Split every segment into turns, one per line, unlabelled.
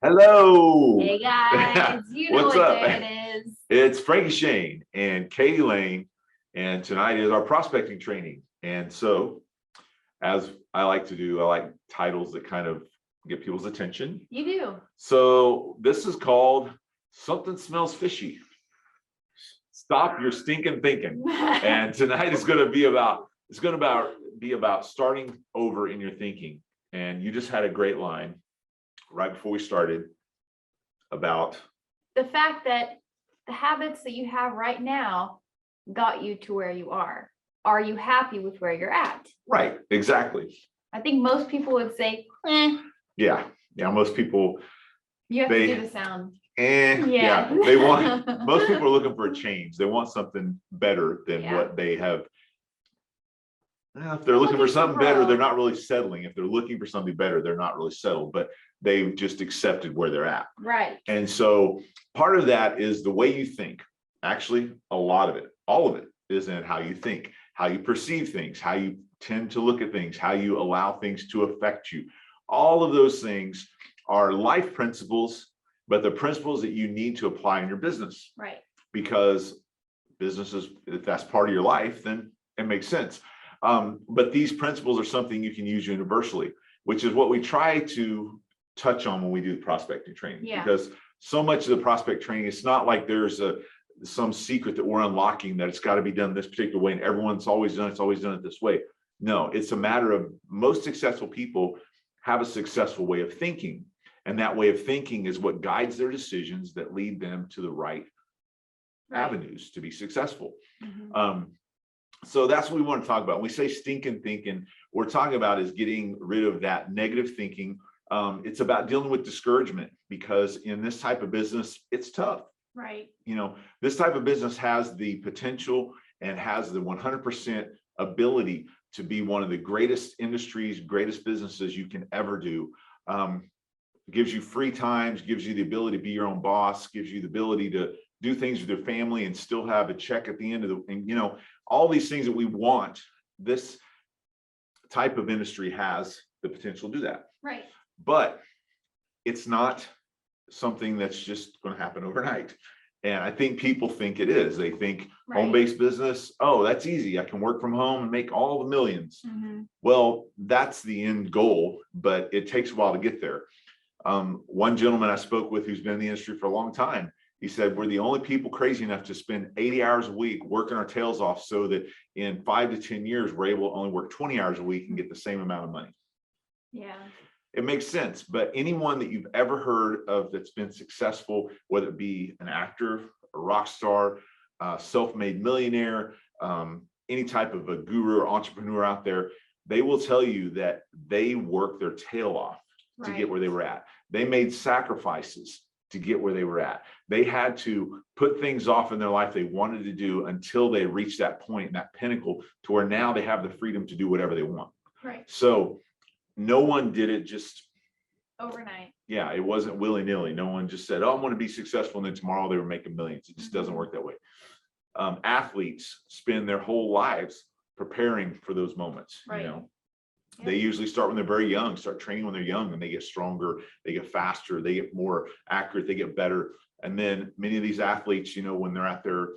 Hello.
Hey guys, you know
What's
what
up?
day it is.
It's Frankie Shayne and Katie Lane, and tonight is our prospecting training. And so, as I like to do, I like titles that kind of get people's attention.
You do.
So this is called Something Smells Fishy. Stop your stinking thinking. And tonight is going to be about starting over in your thinking. And you just had a great line right before we started about
The fact that the habits that you have right now got you to where you are. Are you happy with where you're at?
right, exactly.
I think most people would say,
Yeah, most people
you have
they
to do the sound.
yeah, they want most people are looking for a change. They want something better than what they have. If they're looking for something better, they're not really settling. If they're looking for something better, they're not really settled, but they've just accepted where they're at.
Right.
And so part of that is the way you think. Actually, a lot of it, all of it is in how you think, how you perceive things, how you tend to look at things, how you allow things to affect you. All of those things are life principles, but the principles that you need to apply in your business.
Right.
Because businesses, if that's part of your life, then it makes sense. But these principles are something you can use universally, which is what we try to touch on when we do the prospecting training.
Yeah.
Because so much of the prospect training, it's not like there's some secret that we're unlocking that it's got to be done this particular way and everyone's always done it this way. No, it's a matter of most successful people have a successful way of thinking, and that way of thinking is what guides their decisions that lead them to the right avenues to be successful. So that's what we want to talk about. When we say stinking thinking, what we're talking about is getting rid of that negative thinking. It's about dealing with discouragement, because in this type of business, it's tough.
Right.
This type of business has the potential and has the 100% ability to be one of the greatest industries, greatest businesses you can ever do. Gives you free times, gives you the ability to be your own boss, gives you the ability to do things with your family and still have a check at the end of all these things that we want. This type of industry has the potential to do that.
Right.
But it's not something that's just going to happen overnight. And I think people think it is. They think home-based business, oh, that's easy. I can work from home and make all the millions. Well, that's the end goal, but it takes a while to get there. One gentleman I spoke with who's been in the industry for a long time, he said, we're the only people crazy enough to spend 80 hours a week working our tails off so that in 5 to 10 years, we're able to only work 20 hours a week and get the same amount of money.
Yeah.
It makes sense. But anyone that you've ever heard of that's been successful, whether it be an actor, a rock star, self-made millionaire, any type of a guru or entrepreneur out there, they will tell you that they worked their tail off to get where they were at. They made sacrifices to get where they were at. They had to put things off in their life they wanted to do until they reached that point, that pinnacle, to where now they have the freedom to do whatever they want.
Right.
So no one did it just
overnight.
Yeah, it wasn't willy-nilly. No one just said, oh, I'm going to be successful, and then tomorrow they were making millions. It just doesn't work that way. Athletes spend their whole lives preparing for those moments.
Right.
They usually start when they're very young, start training when they're young, and they get stronger, they get faster, they get more accurate, they get better. And then many of these athletes, when they're at their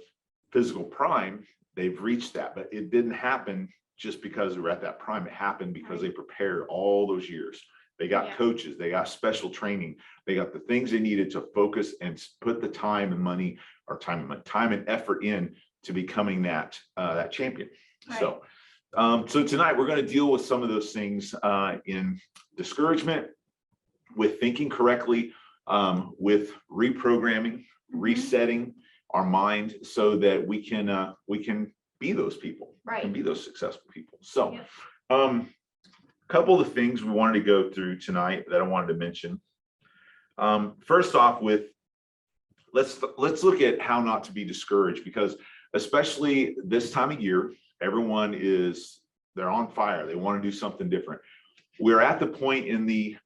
physical prime, they've reached that. But it didn't happen just because they were at that prime. It happened because they prepared all those years. They got coaches, they got special training, they got the things they needed to focus and put the time and money, or time and effort in to becoming that champion. Right. So tonight we're going to deal with some of those things in discouragement, with thinking correctly, with reprogramming, resetting our mind so that we can be those people, and be those successful people. So a couple of the things we wanted to go through tonight that I wanted to mention. First off, let's look at how not to be discouraged, because especially this time of year, everyone they're on fire. They want to do something different. We're at the point in the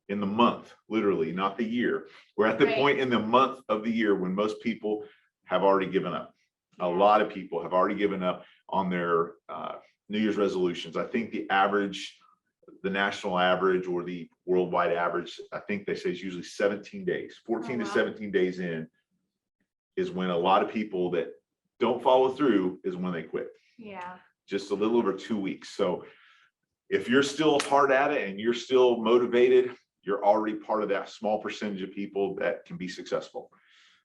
month, literally, not the year. We're at the point in the month of the year when most people have already given up. A lot of people have already given up on their New Year's resolutions. I think the average the national average or the worldwide average, I think they say is usually 17 days, 14 to 17 days in is when a lot of people that don't follow through is when they quit.
Yeah.
Just a little over 2 weeks. So if you're still hard at it and you're still motivated, you're already part of that small percentage of people that can be successful.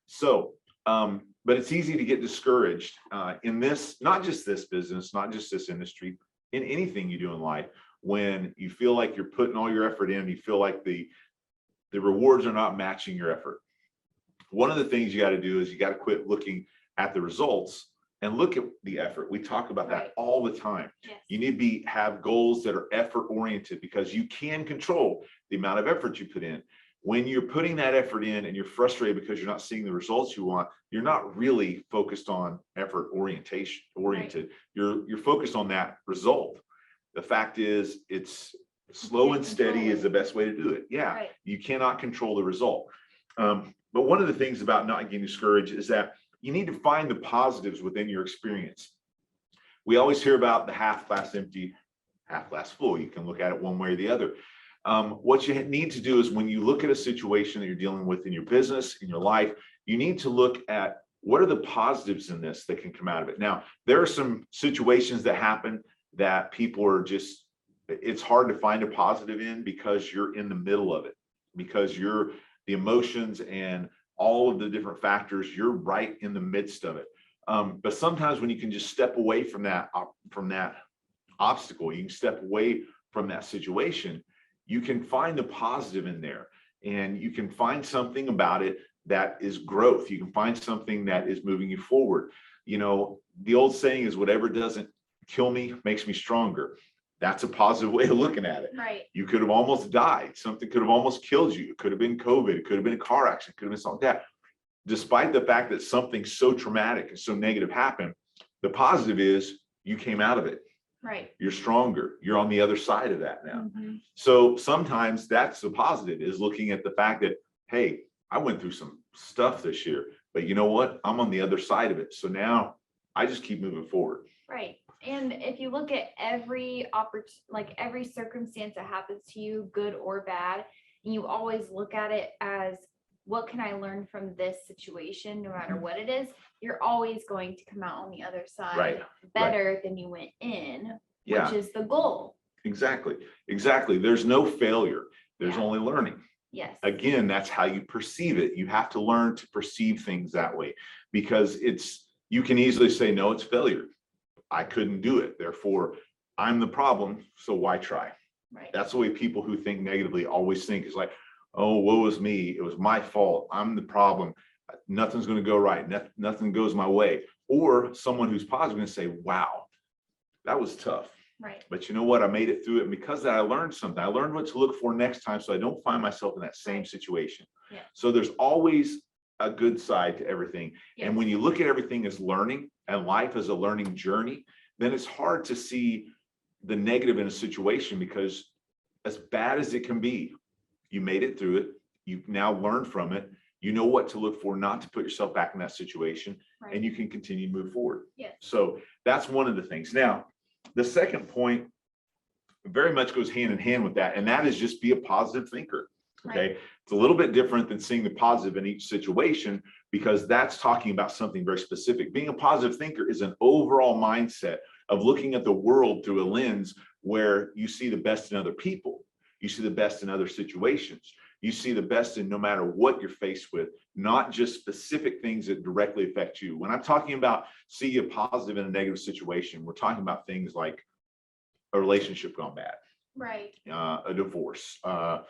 So, but it's easy to get discouraged in this, not just this business, not just this industry, in anything you do in life, when you feel like you're putting all your effort in, you feel like the rewards are not matching your effort. One of the things you got to do is you got to quit looking at the results and look at the effort. We talk about that all the time.
Yes.
You need to have goals that are effort oriented, because you can control the amount of effort you put in. When you're putting that effort in and you're frustrated because you're not seeing the results you want, you're not really focused on effort oriented. You're focused on that result. The fact is, it's slow and steady is the best way to do it. Yeah, you cannot control the result. But one of the things about not getting discouraged is that you need to find the positives within your experience. We always hear about the half glass empty, half glass full. You can look at it one way or the other. What you need to do is, when you look at a situation that you're dealing with in your business, in your life, you need to look at what are the positives in this that can come out of it. Now, there are some situations that happen that people are just, it's hard to find a positive in because you're in the middle of it, because you're the emotions and all of the different factors, you're right in the midst of it. But sometimes when you can just step away from that obstacle, you can step away from that situation, you can find the positive in there, and you can find something about it that is growth. You can find something that is moving you forward. You know, the old saying is, whatever doesn't kill me makes me stronger. That's a positive way of looking at it.
Right.
You could have almost died. Something could have almost killed you. It could have been COVID. It could have been a car accident. It could have been something like that. Despite the fact that something so traumatic and so negative happened, the positive is you came out of it.
Right.
You're stronger. You're on the other side of that now. So sometimes that's the positive, is looking at the fact that, hey, I went through some stuff this year, but you know what? I'm on the other side of it. So now I just keep moving forward.
Right. And if you look at every every circumstance that happens to you, good or bad, and you always look at it as, what can I learn from this situation, no matter what it is, you're always going to come out on the other side better than you went in, which is the goal. Exactly.
There's no failure. There's only learning.
Yes.
Again, that's how you perceive it. You have to learn to perceive things that way, because you can easily say, no, it's failure. I couldn't do it. Therefore, I'm the problem. So why try?
Right.
That's the way people who think negatively always think, is like, oh, woe is me. It was my fault. I'm the problem. Nothing's going to go right. Nothing goes my way. Or someone who's positive going to say, wow, that was tough.
Right.
But you know what? I made it through it. And because of that, I learned something. I learned what to look for next time, so I don't find myself in that same situation.
Yeah.
So there's always a good side to everything.
Yes.
And when you look at everything as learning and life as a learning journey, then it's hard to see the negative in a situation, because as bad as it can be, you made it through it. You've now learned from it. You know what to look for, not to put yourself back in that situation, and you can continue to move forward.
Yes.
So that's one of the things. Now, the second point very much goes hand in hand with that, and that is just be a positive thinker. Okay. It's a little bit different than seeing the positive in each situation, because that's talking about something very specific. Being a positive thinker is an overall mindset of looking at the world through a lens where you see the best in other people. You see the best in other situations. You see the best in no matter what you're faced with, not just specific things that directly affect you. When I'm talking about see a positive in a negative situation, we're talking about things like a relationship gone bad,
right?
A divorce, a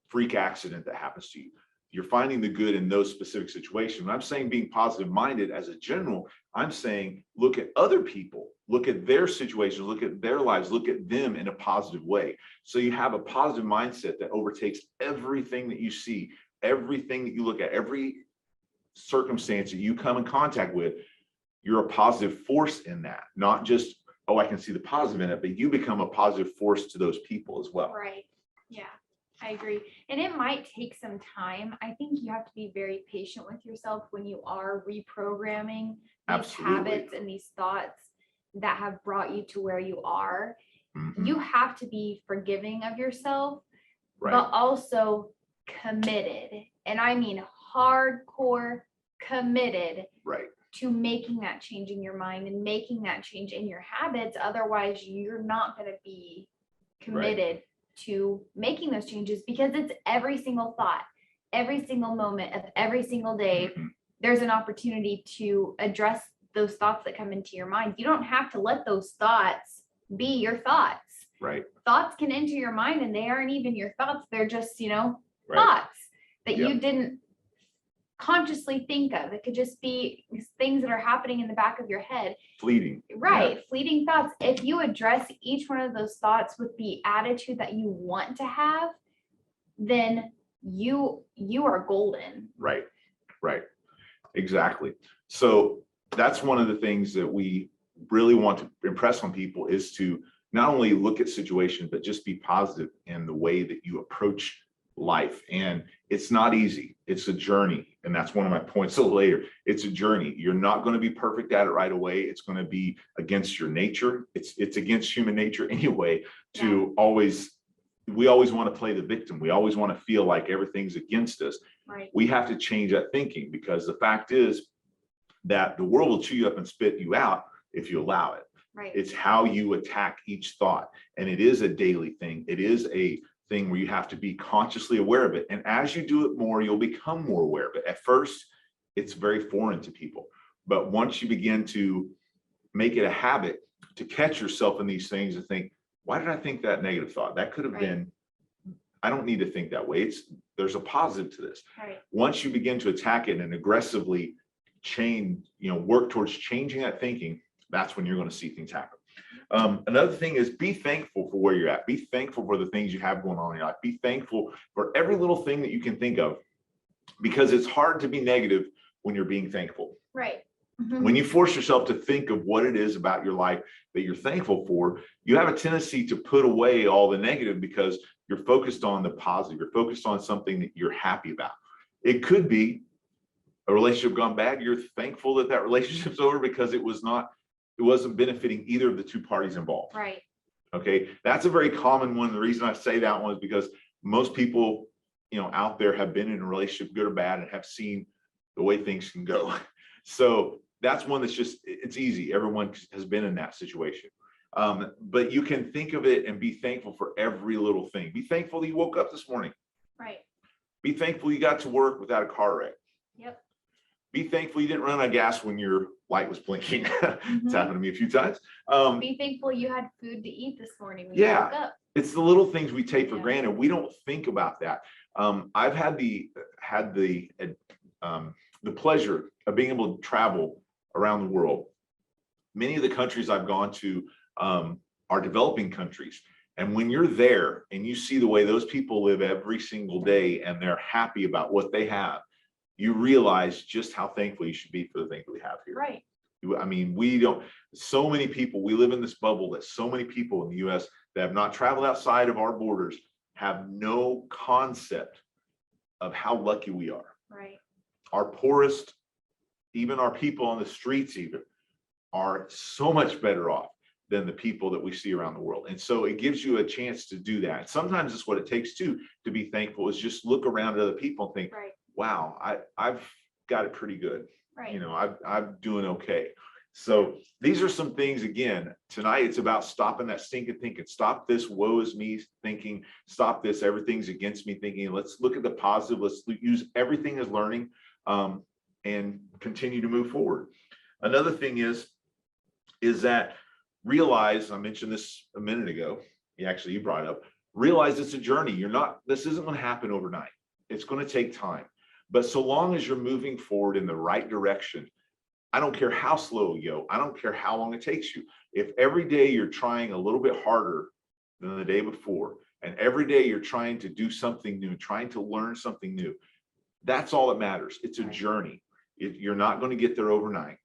freak accident that happens to you. You're finding the good in those specific situations. When I'm saying being positive minded as a general, I'm saying look at other people, look at their situations, look at their lives, look at them in a positive way. So you have a positive mindset that overtakes everything that you see, everything that you look at, every circumstance that you come in contact with. You're a positive force in that, not just, oh, I can see the positive in it, but you become a positive force to those people as well.
Right. Yeah. I agree. And it might take some time. I think you have to be very patient with yourself when you are reprogramming these habits and these thoughts that have brought you to where you are.
Mhm.
You have to be forgiving of yourself,
Right.
but also committed. And I mean hardcore committed
Right.
to making that change in your mind and making that change in your habits. Otherwise, you're not going to be committed to making those changes, because it's every single thought, every single moment of every single day.
Mhm.
There's an opportunity to address those thoughts that come into your mind. You don't have to let those thoughts be your thoughts.
Right.
Thoughts can enter your mind and they aren't even your thoughts. They're just,
Right.
thoughts that
Yep.
you didn't consciously think of. It could just be things that are happening in the back of your head.
Fleeting.
Right. Fleeting thoughts. If you address each one of those thoughts with the attitude that you want to have, then you are golden.
Right. Right. Exactly. So that's one of the things that we really want to impress on people, is to not only look at situations, but just be positive in the way that you approach life. And it's not easy. It's a journey. And that's one of my points a little later. It's a journey. You're not going to be perfect at it right away. It's going to be against your nature. It's against human nature anyway, to we always want to play the victim. We always want to feel like everything's against us.
Right.
We have to change that thinking, because the fact is that the world will chew you up and spit you out if you allow it.
Right.
It's how you attack each thought. And it is a daily thing. It is a thing where you have to be consciously aware of it. And as you do it more, you'll become more aware of it. At first, it's very foreign to people. But once you begin to make it a habit to catch yourself in these things and think, why did I think that negative thought? That could have been, I don't need to think that way. There's a positive to this.
Right.
Once you begin to attack it and aggressively work towards changing that thinking, that's when you're going to see things happen. Another thing is, be thankful for where you're at. Be thankful for the things you have going on in your life. Be thankful for every little thing that you can think of, because it's hard to be negative when you're being thankful.
Right. Mm-hmm.
When you force yourself to think of what it is about your life that you're thankful for, you have a tendency to put away all the negative, because you're focused on the positive. You're focused on something that you're happy about. It could be a relationship gone bad. You're thankful that that relationship's over, because it wasn't benefiting either of the two parties involved.
Right.
Okay. That's a very common one. The reason I say that one is because most people, out there have been in a relationship, good or bad, and have seen the way things can go. So that's one that's just, it's easy. Everyone has been in that situation. But you can think of it and be thankful for every little thing. Be thankful that you woke up this morning.
Right.
Be thankful you got to work without a car wreck.
Yep.
Be thankful you didn't run out of gas when your light was blinking.
Mm-hmm.
It's happened to me a few times.
Be thankful you had food to eat this morning when
you
woke up.
It's the little things we take for granted. We don't think about that. I've had the pleasure of being able to travel around the world. Many of the countries I've gone to are developing countries. And when you're there and you see the way those people live every single day, and they're happy about what they have, you realize just how thankful you should be for the things we have here.
Right.
I mean, so many people, we live in this bubble that so many people in the US that have not traveled outside of our borders have no concept of how lucky we are.
Right.
Our poorest, even our people on the streets even, are so much better off than the people that we see around the world. And so it gives you a chance to do that. Sometimes it's what it takes to be thankful, is just look around at other people and think,
right.
Wow, I've got it pretty good.
Right.
I'm doing okay. So these are some things. Again, tonight it's about stopping that stinking thinking. Stop this woe is me thinking. Stop this everything's against me thinking. Let's look at the positive. Let's use everything as learning, and continue to move forward. Another thing is that realize, I mentioned this a minute ago. You brought it up. Realize it's a journey. This isn't going to happen overnight. It's going to take time. But so long as you're moving forward in the right direction, I don't care how slow you go. I don't care how long it takes you. If every day you're trying a little bit harder than the day before, and every day you're trying to do something new, trying to learn something new, that's all that matters. It's a journey. You're not going to get there overnight.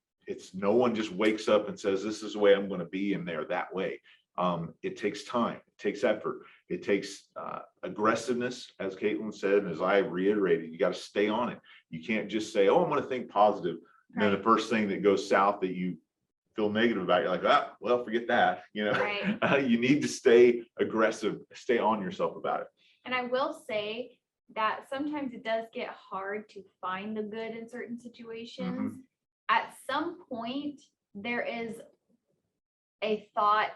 No one just wakes up and says, this is the way I'm going to be, and they're that way. It takes time. It takes effort. It takes aggressiveness, as Caitlin said, and as I reiterated. You got to stay on it. You can't just say, oh, I'm going to think positive. And then the first thing that goes south that you feel negative about it, you're like, ah, well, forget that. You know,
Right.
you need to stay aggressive, stay on yourself about it.
And I will say that sometimes it does get hard to find the good in certain situations. At some point, there is a thought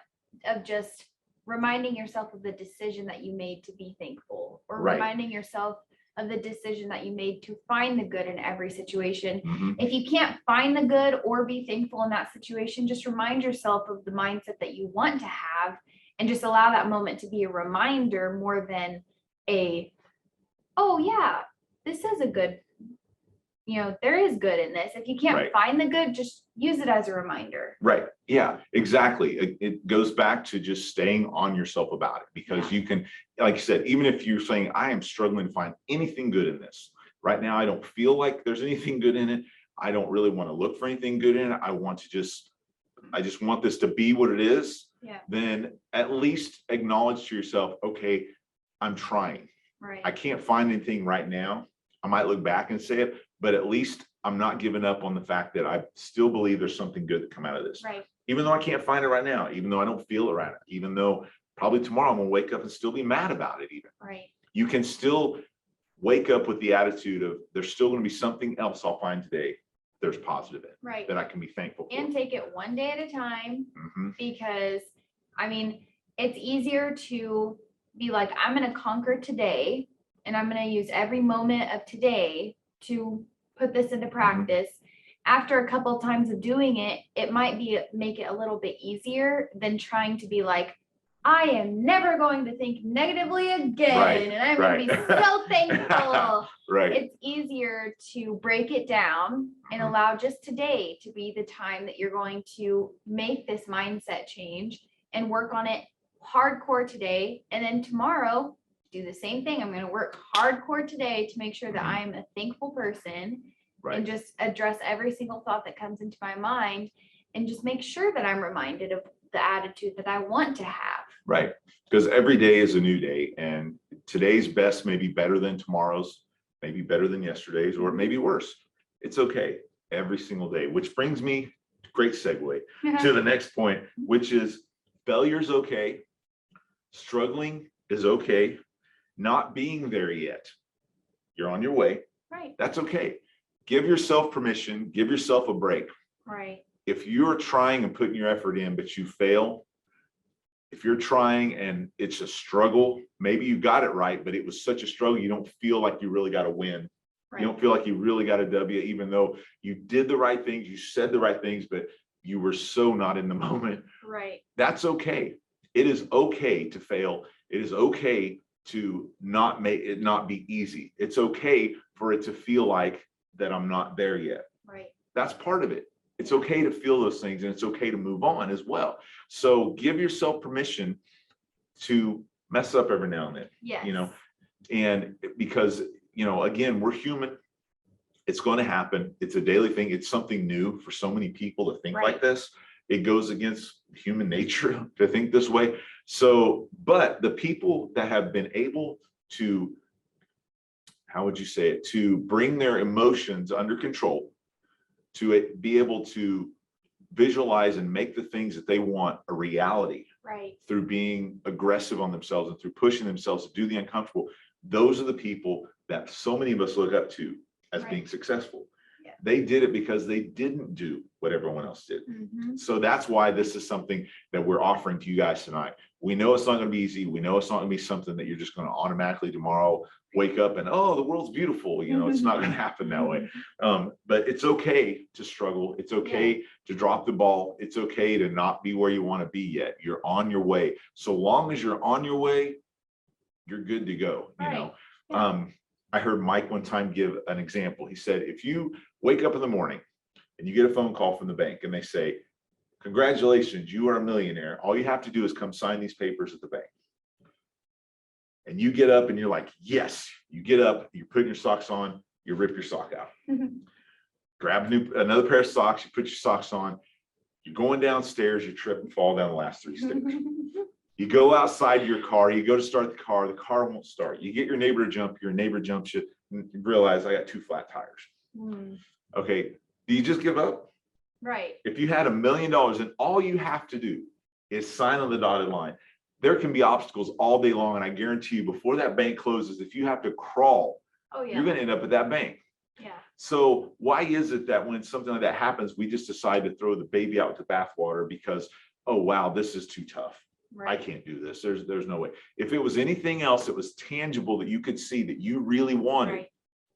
of just reminding yourself of the decision that you made to be thankful, or
Right.
reminding yourself of the decision that you made to find the good in every situation.
Mhm.
If you can't find the good or be thankful in that situation, just remind yourself of the mindset that you want to have, and just allow that moment to be a reminder more than a, oh yeah, this is a good, there is good in this. If you can't
Right.
find the good, just use it as a reminder.
Right. Yeah, exactly. It goes back to just staying on yourself about it, because
Yeah.
you can, like you said, even if you're saying, I am struggling to find anything good in this right now, I don't feel like there's anything good in it. I don't really want to look for anything good in it. I just want this to be what it is.
Yeah.
Then at least acknowledge to yourself, okay, I'm trying.
Right.
I can't find anything right now. I might look back and say it, but at least I'm not giving up on the fact that I still believe there's something good that come out of this.
Right.
Even though I can't find it right now, even though I don't feel it right now, even though probably tomorrow I'm gonna wake up and still be mad about it even.
Right.
You can still wake up with the attitude of, there's still gonna be something else I'll find today there's positive in,
Right.
that I can be thankful for.
And take it one day at a time,
Mhm.
because it's easier to be like, I'm going to conquer today, and I'm going to use every moment of today to put this into practice. After a couple of times of doing it, it might make it a little bit easier than trying to be like, I am never going to think negatively again,
Right,
and I'm going to be so thankful.
Right.
It's easier to break it down and allow just today to be the time that you're going to make this mindset change and work on it hardcore today. And then tomorrow, do the same thing. I'm going to work hardcore today to make sure that I'm a thankful person,
Right.
and just address every single thought that comes into my mind, and just make sure that I'm reminded of the attitude that I want to have.
Right. Because every day is a new day, and today's best may be better than tomorrow's, maybe better than yesterday's, or it may be worse. It's okay every single day, which brings me, great segue, to the next point, which is failure's okay. Struggling is okay. Not being there yet. You're on your way.
Right.
That's okay. Give yourself permission, give yourself a break.
Right.
If you're trying and putting your effort in, but you fail, if you're trying and it's a struggle, maybe you got it right, but it was such a struggle, you don't feel like you really got a win.
Right.
You don't feel like you really got a W, even though you did the right things, you said the right things, but you were so not in the moment.
Right.
That's okay. It is okay to fail. It is okay to not make it not be easy. It's okay for it to feel like that I'm not there yet.
Right.
That's part of it. It's okay to feel those things, and it's okay to move on as well. So give yourself permission to mess up every now and then.
Yes.
And because, again, we're human. It's going to happen. It's a daily thing. It's something new for so many people to think
Right.
like this. It goes against human nature to think this way. So, but the people that have been able to, how would you say it, to bring their emotions under control, to be able to visualize and make the things that they want a reality,
Right.
through being aggressive on themselves and through pushing themselves to do the uncomfortable. Those are the people that so many of us look up to as
Right.
being successful.
Yeah.
They did it because they didn't do what everyone else did. So that's why this is something that we're offering to you guys tonight. We know it's not going to be easy. We know it's not going to be something that you're just going to automatically tomorrow wake up and, oh, the world's beautiful. It's not going to happen that way. But it's okay to struggle. It's okay to drop the ball. It's okay to not be where you want to be yet. You're on your way. So long as you're on your way, you're good to go.
Right. Yeah.
I heard Mike one time give an example. He said, if you wake up in the morning and you get a phone call from the bank and they say, congratulations, you are a millionaire. All you have to do is come sign these papers at the bank. And you get up and you're like, yes. You get up, you put your socks on, you rip your sock out. Grab another pair of socks, you put your socks on, you're going downstairs, you trip and fall down the last 3 stairs. You go outside your car, you go to start the car won't start. You get your neighbor to jump, your neighbor jumps you, and you realize I got 2 flat tires. Okay, do you just give up?
Right.
If you had $1 million and all you have to do is sign on the dotted line, there can be obstacles all day long. And I guarantee you, before that bank closes, if you have to crawl,
Oh yeah.
you're going to end up at that bank.
Yeah.
So why is it that when something like that happens, we just decide to throw the baby out with the bathwater because, oh, wow, this is too tough. I
Right.
can't do this. There's no way. If it was anything else that was tangible that you could see that you really wanted,
Right.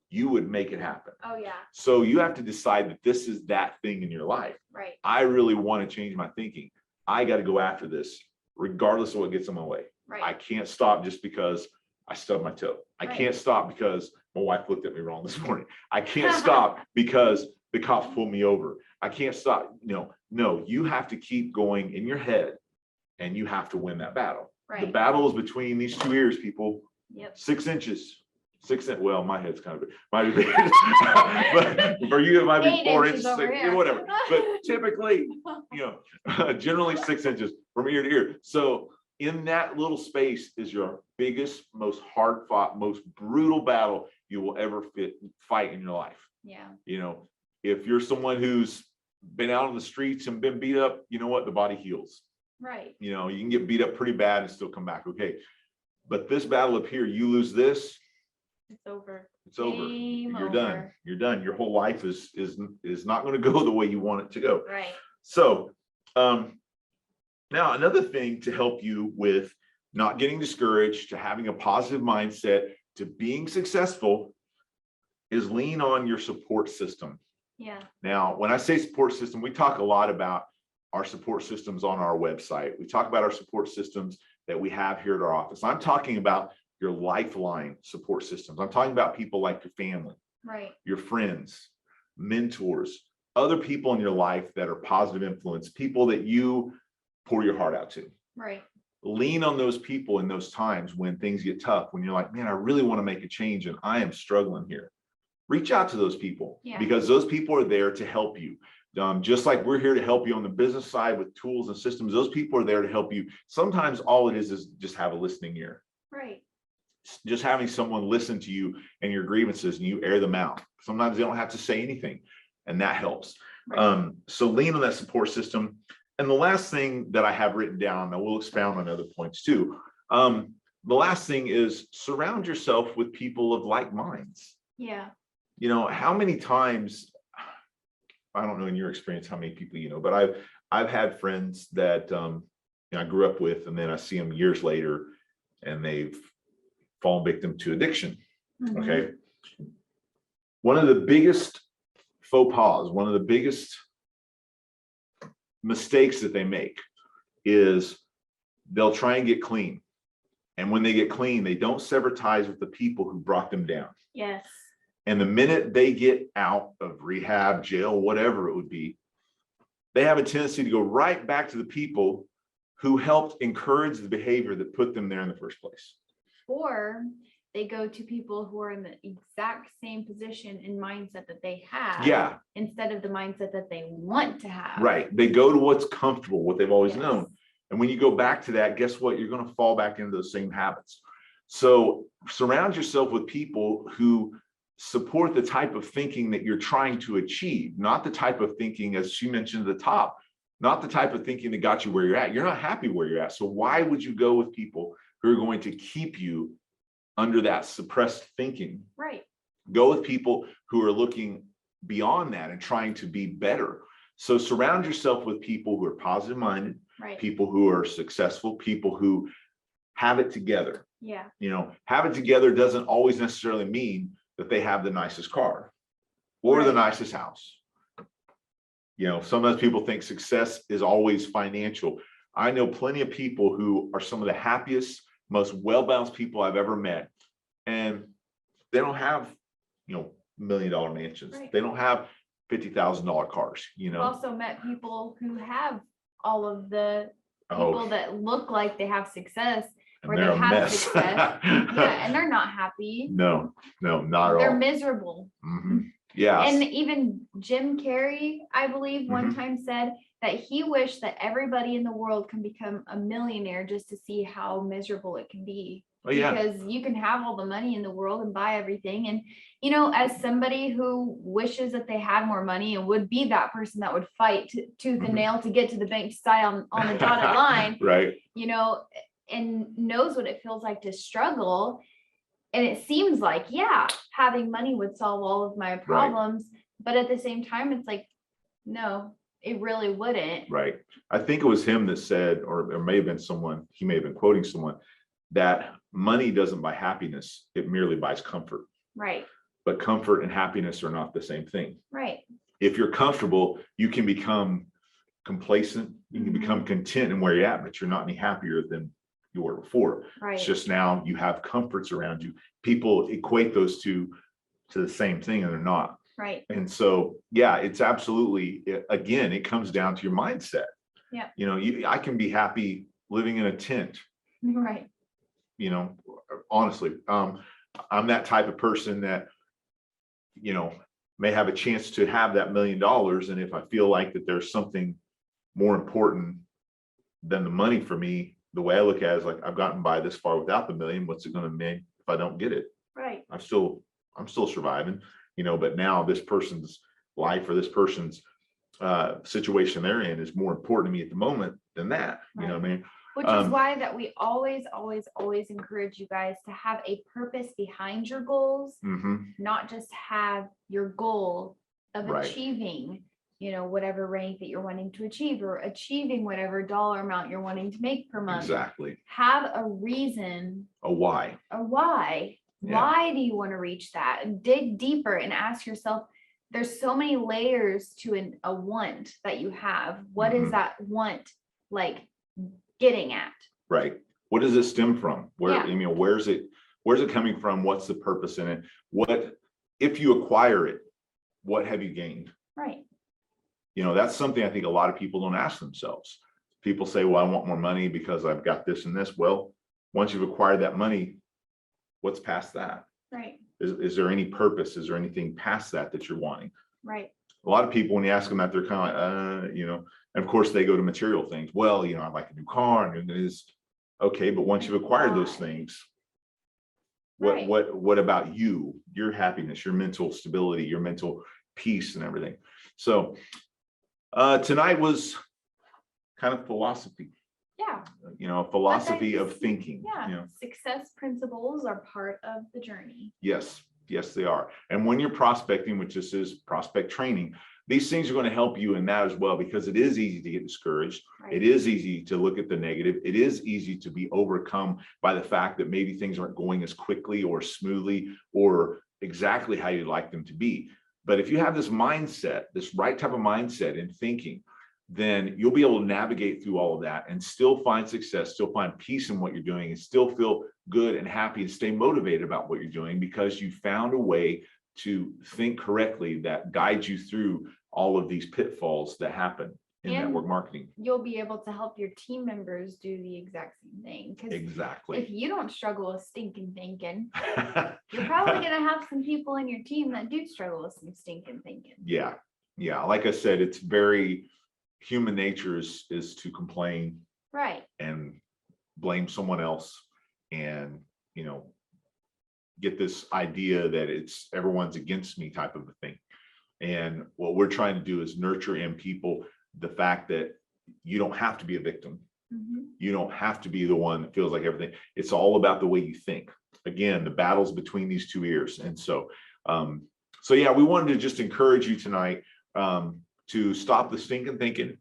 you would make it happen.
Oh yeah.
So you have to decide that this is that thing in your life.
Right.
I really want to change my thinking. I got to go after this, regardless of what gets in my way. I
Right.
can't stop just because I stubbed my toe. I
Right.
can't stop because my wife looked at me wrong this morning. I can't stop because the cops pulled me over. I can't stop. No, you have to keep going in your head and you have to win that battle. The
Right.
battle is between these two ears, people.
Yep.
6 inches. 6 inches. Well, my head's kind of big. Might be big. But for you, it might be
8
4
inches
inches.
over here.
Whatever. But typically, generally 6 inches from ear to ear. So in that little space is your biggest, most hard fought, most brutal battle you will ever fight in your life.
Yeah.
If you're someone who's been out on the streets and been beat up, you know what? The body heals.
Right.
You can get beat up pretty bad and still come back okay. But this battle up here, you lose this,
It's over.
it's over.
Game
You're
over.
done. You're done. Your whole life is not going to go the way you want it to go.
Right.
So now another thing to help you with not getting discouraged, to having a positive mindset, to being successful is lean on your support system.
Yeah.
Now, when I say support system, we talk a lot about our support systems on our website. We talk about our support systems that we have here at our office. I'm talking about your lifeline support systems. I'm talking about people like your family,
Right.
your friends, mentors, other people in your life that are positive influence, people that you pour your heart out to.
Right.
Lean on those people in those times when things get tough, when you're like, man, I really want to make a change and I am struggling here. Reach out to those people because those people are there to help you. Just like we're here to help you on the business side with tools and systems, those people are there to help you. Sometimes all it is just have a listening ear.
Right.
Just having someone listen to you and your grievances and you air them out. Sometimes they don't have to say anything and that helps.
Right.
So lean on that support system. And the last thing that I have written down, and we'll expound on other points too. The last thing is surround yourself with people of like minds.
Yeah.
How many times, I don't know in your experience how many people but I've had friends that I grew up with, and then I see them years later and they've fallen victim to addiction.
Mhm.
Okay. One of the biggest faux pas, one of the biggest mistakes that they make is they'll try and get clean. And when they get clean, they don't sever ties with the people who brought them down.
Yes.
And the minute they get out of rehab, jail, whatever it would be, they have a tendency to go right back to the people who helped encourage the behavior that put them there in the first place.
Or they go to people who are in the exact same position and mindset that they have.
Yeah.
Instead of the mindset that they want to have.
Right. They go to what's comfortable, what they've always
Yes.
known. And when you go back to that, guess what? You're going to fall back into those same habits. So surround yourself with people who support the type of thinking that you're trying to achieve, not the type of thinking, as she mentioned at the top, not the type of thinking that got you where you're at. You're not happy where you're at. So why would you go with people who are going to keep you under that suppressed thinking?
Right.
Go with people who are looking beyond that and trying to be better. So surround yourself with people who are positive minded,
Right.
people who are successful, people who have it together.
Yeah.
Have it together doesn't always necessarily mean that they have the nicest car or the
Right.
nicest house. Sometimes people think success is always financial. I know plenty of people who are some of the happiest, most well-balanced people I've ever met. And they don't have, $1 million mansions.
Right.
They don't have $50,000 cars,
I've also met people who have all of the people that look like they have success,
and
where
they're
they
a
have
mess.
success. Yeah, and they're not happy.
No, not at
They're
all.
miserable.
Mhm. Yeah.
And even Jim Carrey, I believe, one
Mhm.
time said that he wished that everybody in the world can become a millionaire just to see how miserable it can be.
Oh, yeah.
Because you can have all the money in the world and buy everything. And, you know, as somebody who wishes that they had more money and would be that person that would fight tooth and nail to get to the bank side on the dotted line,
Right.
you know, and knows what it feels like to struggle. And it seems like, yeah, having money would solve all of my problems. But at the same time, it's like, no, it really wouldn't.
Right. I think it was him that said, or it may have been someone, he may have been quoting someone, that money doesn't buy happiness, it merely buys comfort.
Right.
But comfort and happiness are not the same thing.
Right.
If you're comfortable, you can become complacent, you can become content in where you're at, but you're not any happier than you were before.
Right.
It's just now you have comforts around you. People equate those two to the same thing, and they're not.
Right.
And so, yeah, it's absolutely, again, it comes down to your mindset.
Yeah.
You know, I can be happy living in a tent.
Right.
You know, honestly, I'm that type of person that, you know, may have a chance to have that $1 million. And if I feel like that there's something more important than the money for me, the way I look at it is like, I've gotten by this far without the million. What's it going to mean if I don't get it?
Right.
I'm still surviving, you know, but now this person's life or this person's situation they're in is more important to me at the moment than that. You know what I mean?
Which is why that we always encourage you guys to have a purpose behind your goals, not just have your goal of achieving, you know, whatever rank that you're wanting to achieve or achieving whatever dollar amount you're wanting to make per month.
Exactly.
Have a reason.
A why.
A why. Yeah. Why do you want to reach that? And dig deeper and ask yourself, there's so many layers to a want that you have. What is that want like getting at? Right.
What does it stem from? Where, you know, where's it coming from? What's the purpose in it? What, if you acquire it, what have you gained?
Right.
You know, that's something I think a lot of people don't ask themselves. People say, well, I want more money because I've got this and this. Well, once you've acquired that money, what's past that?
Right.
Is there any purpose? Is there anything past that you're wanting?
Right.
A lot of people, when you ask them that, they're kind of like, you know, and of course they go to material things. Well, you know, I'd like a new car, and it is okay, but once you've acquired those things, what about you, your happiness, your mental stability, your mental peace and everything? So tonight was kind of philosophy.
Yeah.
You know, a philosophy of thinking.
Yeah.
You know.
Success principles are part of the journey.
Yes. Yes, they are. And when you're prospecting, which this is prospect training, these things are going to help you in that as well, because it is easy to get discouraged. Right. It is easy to look at the negative. It is easy to be overcome by the fact that maybe things aren't going as quickly or smoothly or exactly how you'd like them to be. But if you have this mindset, this right type of mindset in thinking, then you'll be able to navigate through all of that and still find success, still find peace in what you're doing, and still feel good and happy and stay motivated about what you're doing, because you found a way to think correctly that guides you through all of these pitfalls that happen in network marketing.
You'll be able to help your team members do the exact same thing.
Exactly.
If you don't struggle with stinking thinking, you're probably going to have some people in your team that do struggle with some stinking thinking.
Yeah. Yeah. Like I said, it's very human nature is to complain,
right,
and blame someone else, and, you know, get this idea that it's everyone's against me type of a thing. And what we're trying to do is nurture in people the fact that you don't have to be a victim. You don't have to be the one that feels like everything. It's all about the way you think. Again, the battle's between these two ears. And so yeah, we wanted to just encourage you tonight to stop the stinking thinking,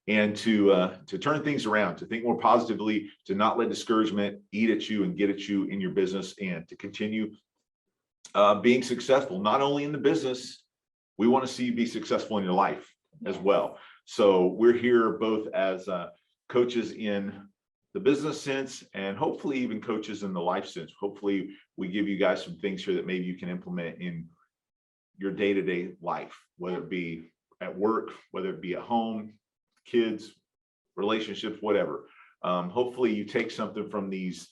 and to turn things around, to think more positively, to not let discouragement eat at you and get at you in your business, and to continue being successful, not only in the business. We want to see you be successful in your life as well. So we're here both as coaches in the business sense, and hopefully even coaches in the life sense. Hopefully we give you guys some things here that maybe you can implement in your day-to-day life, whether it be at work, whether it be at home, kids, relationships, whatever. Hopefully you take something from these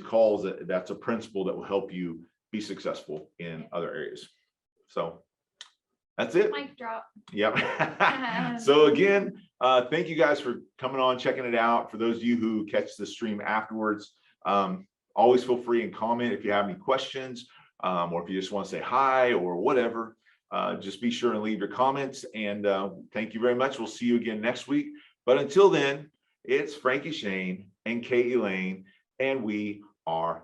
calls that's a principle that will help you be successful in other areas. So that's it.
Mic drop.
Yep. So again, thank you guys for coming on, checking it out. For those of you who catch the stream afterwards, always feel free and comment if you have any questions, or if you just want to say hi or whatever. Just be sure and leave your comments. And thank you very much. We'll see you again next week. But until then, it's Frankie Shayne and Kate Elaine, and we are